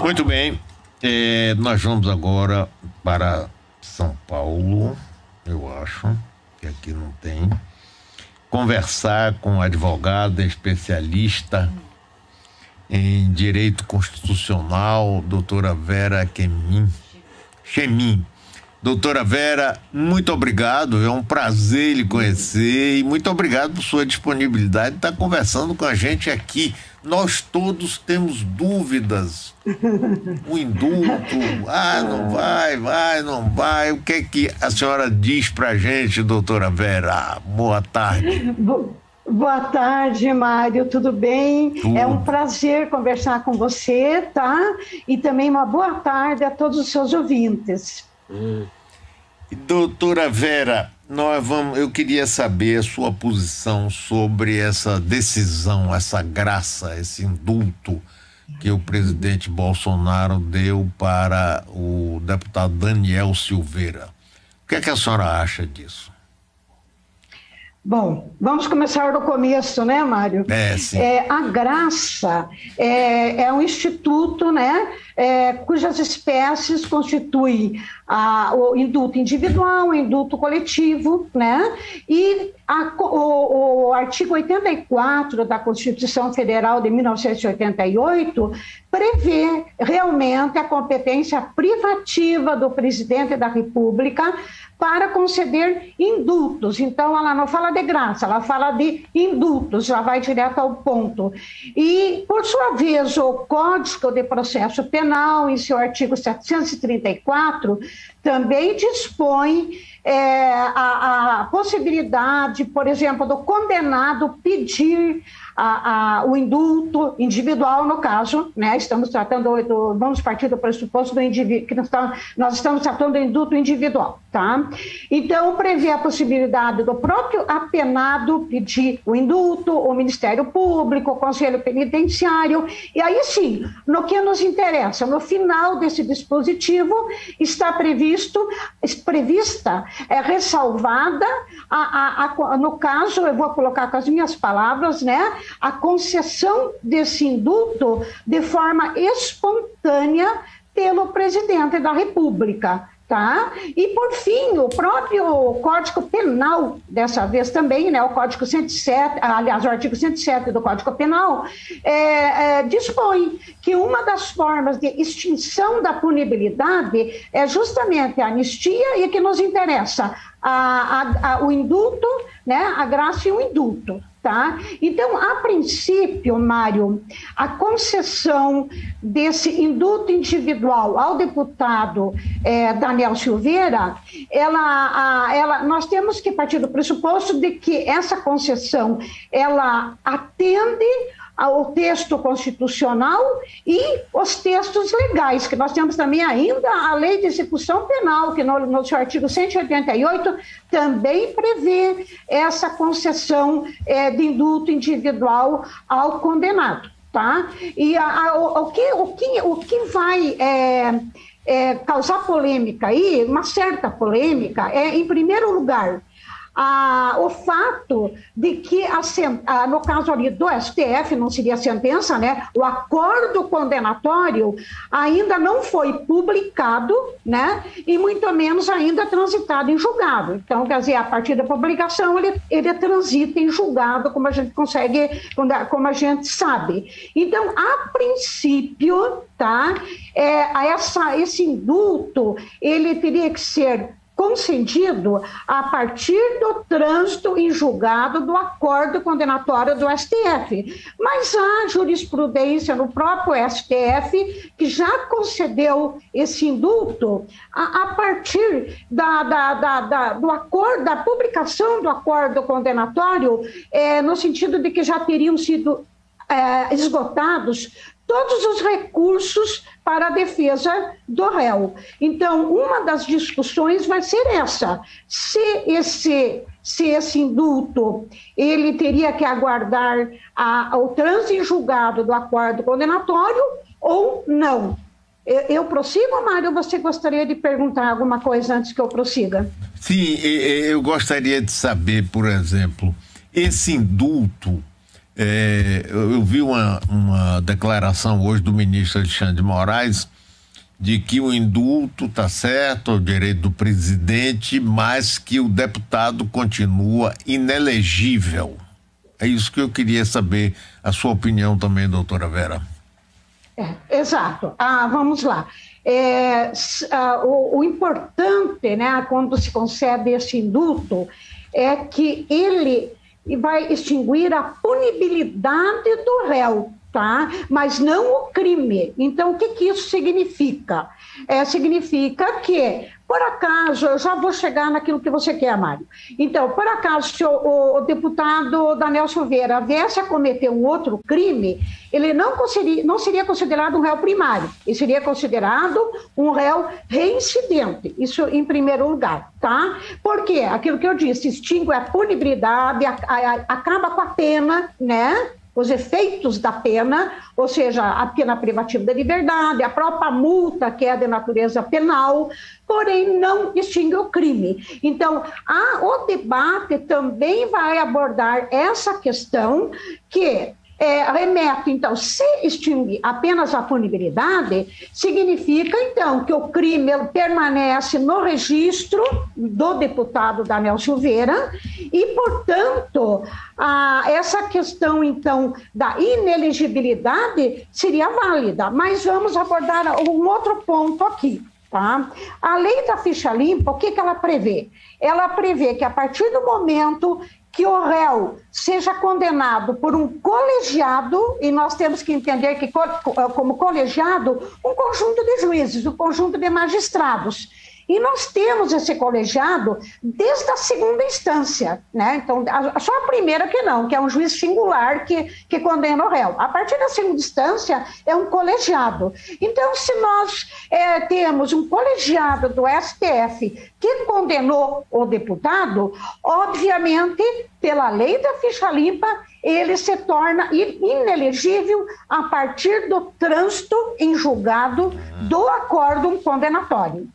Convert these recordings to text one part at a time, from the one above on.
Muito bem, nós vamos agora para São Paulo, eu acho, que aqui não tem, conversar com a advogada especialista em Direito Constitucional, doutora Vera Chemin. Doutora Vera, muito obrigado, é um prazer lhe conhecer e muito obrigado por sua disponibilidade de estar conversando com a gente aqui. Nós todos temos dúvidas. O indulto, não vai. O que é que a senhora diz pra gente, doutora Vera? Boa tarde. Boa tarde, Mário, tudo bem? Tudo. É um prazer conversar com você, tá? E também uma boa tarde a todos os seus ouvintes. Doutora Vera, eu queria saber a sua posição sobre essa decisão, essa graça, esse indulto que o presidente Bolsonaro deu para o deputado Daniel Silveira. O que é que a senhora acha disso? Bom, vamos começar do começo, né, Mário? Sim. A graça é um instituto, né, cujas espécies constituem o indulto individual, o indulto coletivo, né, e o artigo 84 da Constituição Federal de 1988 prevê realmente a competência privativa do presidente da República para conceder indultos. Então, ela não fala de graça, ela fala de indultos, já vai direto ao ponto. E, por sua vez, o Código de Processo Penal, em seu artigo 734, também dispõe a possibilidade, por exemplo, do condenado pedir o indulto individual, no caso, né? Vamos partir do pressuposto que nós estamos tratando do indulto individual, tá? Então, prevê a possibilidade do próprio apenado pedir o indulto, o Ministério Público, o Conselho Penitenciário, e aí sim, no que nos interessa, no final desse dispositivo, está prevista, ressalvada, no caso, eu vou colocar com as minhas palavras, né? A concessão desse indulto de forma espontânea pelo presidente da República, tá? E, por fim, o próprio Código Penal, dessa vez também, né, o Código 107, aliás, o artigo 107 do Código Penal, dispõe que uma das formas de extinção da punibilidade é justamente a anistia e que nos interessa o indulto, né, a graça e o indulto. Tá? Então, a princípio, Mário, a concessão desse indulto individual ao deputado Daniel Silveira, nós temos que partir do pressuposto de que essa concessão ela atende ao texto constitucional e os textos legais, que nós temos também ainda a Lei de Execução Penal, que no seu artigo 188 também prevê essa concessão de indulto individual ao condenado, tá? E o que vai causar polêmica aí, uma certa polêmica, em primeiro lugar, o fato de que, no caso ali do STF, não seria sentença, né? O acordo condenatório ainda não foi publicado, né? E muito menos ainda transitado em julgado. Então, quer dizer, a partir da publicação, ele transita em julgado, como a gente como a gente sabe. Então, a princípio, tá? Esse indulto, ele teria que ser concedido a partir do trânsito em julgado do acordo condenatório do STF. Mas há jurisprudência no próprio STF que já concedeu esse indulto a partir do acordo, da publicação do acordo condenatório, no sentido de que já teriam sido esgotados todos os recursos para a defesa do réu. Então, uma das discussões vai ser essa: se esse indulto ele teria que aguardar o trânsito em julgado do acordo condenatório ou não. Eu prossigo, Mário, ou você gostaria de perguntar alguma coisa antes que eu prossiga? Sim, eu gostaria de saber, por exemplo, esse indulto Eu vi uma declaração hoje do ministro Alexandre de Moraes de que o indulto está certo, é o direito do presidente, mas que o deputado continua inelegível. É isso que eu queria saber, a sua opinião também, doutora Vera. Exato. Vamos lá. O importante, né, quando se concede esse indulto, é que ele vai extinguir a punibilidade do réu, tá? Mas não o crime. Então, o que isso significa? Significa que, por acaso, eu já vou chegar naquilo que você quer, Mário. Então, por acaso, se o deputado Daniel Silveira viesse a cometer um outro crime, ele não seria considerado um réu primário, ele seria considerado um réu reincidente. Isso em primeiro lugar, tá? Por quê? Aquilo que eu disse, extingue a punibilidade, acaba com a pena, né? Os efeitos da pena, ou seja, a pena privativa da liberdade, a própria multa, que é de natureza penal, porém não extingue o crime. Então, o debate também vai abordar essa questão que remete, então, se extingue apenas a punibilidade, significa, então, que o crime permanece no registro do deputado Daniel Silveira e, portanto, essa questão, então, da inelegibilidade seria válida. Mas vamos abordar um outro ponto aqui. Tá? A lei da ficha limpa, o que ela prevê? Ela prevê que a partir do momento que o réu seja condenado por um colegiado, e nós temos que entender que como colegiado, um conjunto de juízes, um conjunto de magistrados. E nós temos esse colegiado desde a segunda instância, né? Então, só a primeira que não, que é um juiz singular que condena o réu. A partir da segunda instância, é um colegiado. Então, se nós temos um colegiado do STF que condenou o deputado, obviamente, pela lei da ficha limpa, ele se torna inelegível a partir do trânsito em julgado do acórdão condenatório.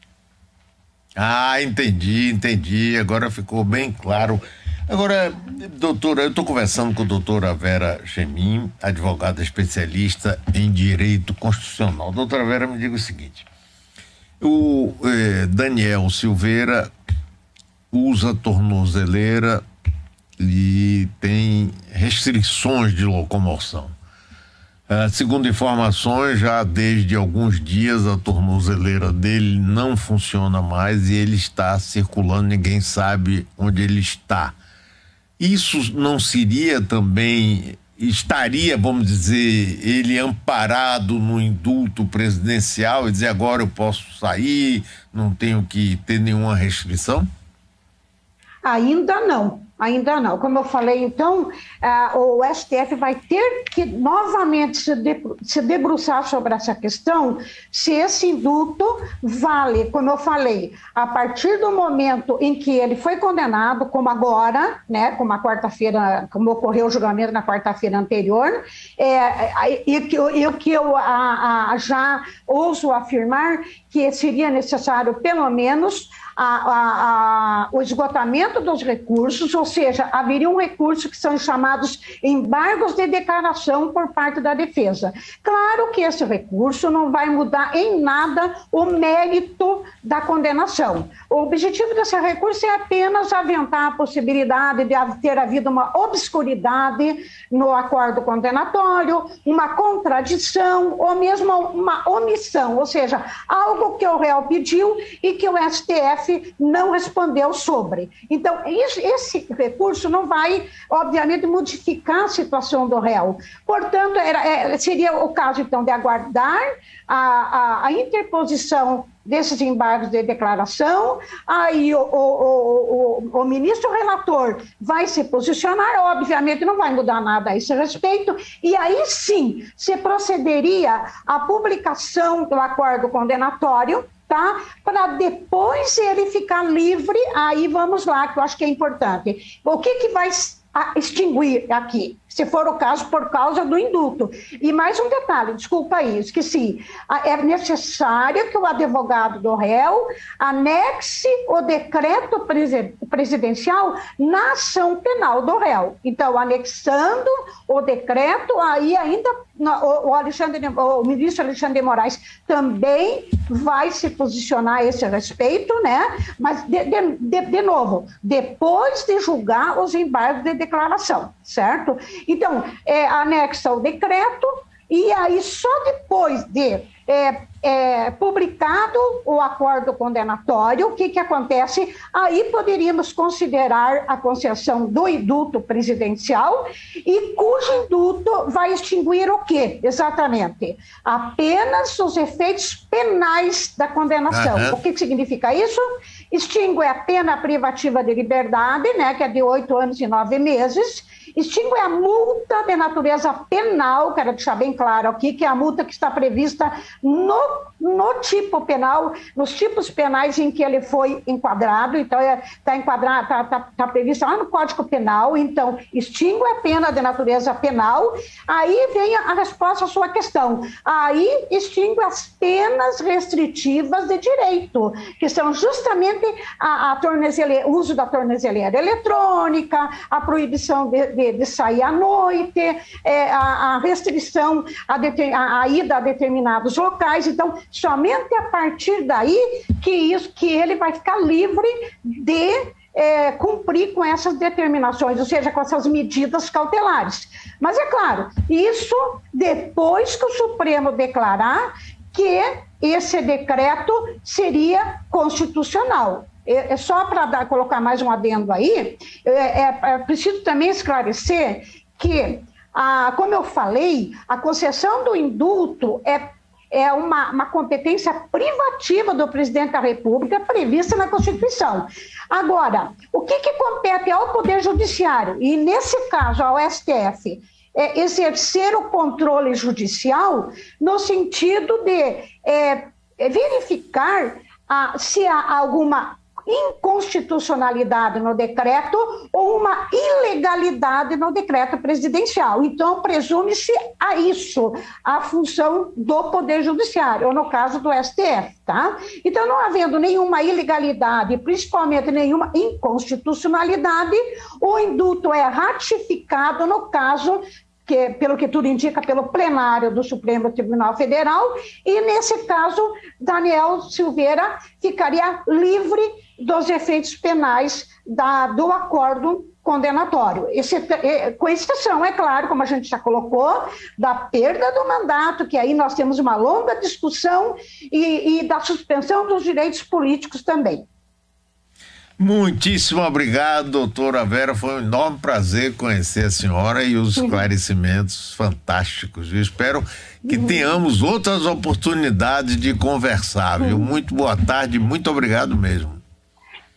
Entendi. Agora ficou bem claro. Agora, doutora, eu estou conversando com a doutora Vera Chemin, advogada especialista em direito constitucional. Doutora Vera, me diga o seguinte: o Daniel Silveira usa tornozeleira e tem restrições de locomoção. Segundo informações, já desde alguns dias a tornozeleira dele não funciona mais e ele está circulando, ninguém sabe onde ele está. Isso não seria também, estaria, vamos dizer, ele amparado no indulto presidencial e dizer agora eu posso sair, não tenho que ter nenhuma restrição? Ainda não. Como eu falei, então, o STF vai ter que novamente se debruçar sobre essa questão, se esse indulto vale, como eu falei, a partir do momento em que ele foi condenado, como agora, né, como a quarta-feira, como ocorreu o julgamento na quarta-feira anterior, e que eu já ouso afirmar que seria necessário, pelo menos, o esgotamento dos recursos, ou seja, haveria um recurso que são chamados embargos de declaração por parte da defesa. Claro que esse recurso não vai mudar em nada o mérito da condenação. O objetivo desse recurso é apenas aventar a possibilidade de ter havido uma obscuridade no acordo condenatório, uma contradição ou mesmo uma omissão, ou seja, algo que o réu pediu e que o STF não respondeu sobre. Então, esse recurso não vai, obviamente, modificar a situação do réu. Portanto, seria o caso, então, de aguardar a interposição desses embargos de declaração, aí o ministro relator vai se posicionar, obviamente não vai mudar nada a esse respeito, e aí sim se procederia à publicação do acordo condenatório, tá? Para depois ele ficar livre, aí vamos lá, que eu acho que é importante. O que vai extinguir aqui? se for o caso, por causa do indulto. E mais um detalhe, desculpa aí, esqueci, é necessário que o advogado do réu anexe o decreto presidencial na ação penal do réu. Então, anexando o decreto, aí ainda o ministro Alexandre de Moraes também vai se posicionar a esse respeito, né? Mas, de novo, depois de julgar os embargos de declaração, certo? Então, anexa o decreto e aí só depois de publicado o acordo condenatório, o que acontece? Aí poderíamos considerar a concessão do indulto presidencial e cujo indulto vai extinguir o quê? Exatamente. Apenas os efeitos penais da condenação. Uhum. O que significa isso? Extingue a pena privativa de liberdade, né, que é de 8 anos e 9 meses, extingue a multa de natureza penal, quero deixar bem claro aqui, que é a multa que está prevista no tipo penal, nos tipos penais em que ele foi enquadrado, então está prevista lá no Código Penal, então extingue a pena de natureza penal, aí vem a resposta à sua questão, aí extingue as penas restritivas de direito, que são justamente o uso da tornozeleira eletrônica, a proibição de sair à noite, a restrição à ida a determinados locais. Então, somente a partir daí que ele vai ficar livre de cumprir com essas determinações, ou seja, com essas medidas cautelares. Mas é claro, isso depois que o Supremo declarar que esse decreto seria constitucional. Só para colocar mais um adendo aí, preciso também esclarecer que, como eu falei, a concessão do indulto é uma competência privativa do presidente da República prevista na Constituição. Agora, o que compete ao Poder Judiciário, e nesse caso ao STF, é exercer o controle judicial no sentido de verificar se há alguma inconstitucionalidade no decreto ou uma ilegalidade no decreto presidencial. Então, presume-se a isso, a função do Poder Judiciário, ou no caso do STF, tá? Então, não havendo nenhuma ilegalidade, principalmente nenhuma inconstitucionalidade, o indulto é ratificado no caso que, pelo que tudo indica, pelo plenário do Supremo Tribunal Federal, e nesse caso, Daniel Silveira ficaria livre dos efeitos penais do acordo condenatório. Com exceção, é claro, como a gente já colocou, da perda do mandato, que aí nós temos uma longa discussão, e da suspensão dos direitos políticos também. Muitíssimo obrigado, doutora Vera. Foi um enorme prazer conhecer a senhora e os esclarecimentos fantásticos. Eu espero que tenhamos outras oportunidades de conversar, viu? Muito boa tarde, muito obrigado mesmo.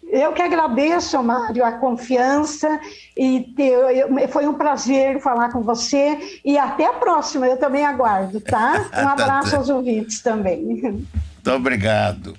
Eu que agradeço, Mário, a confiança, e foi um prazer falar com você, e até a próxima, eu também aguardo, tá? Um abraço aos ouvintes também. Muito obrigado.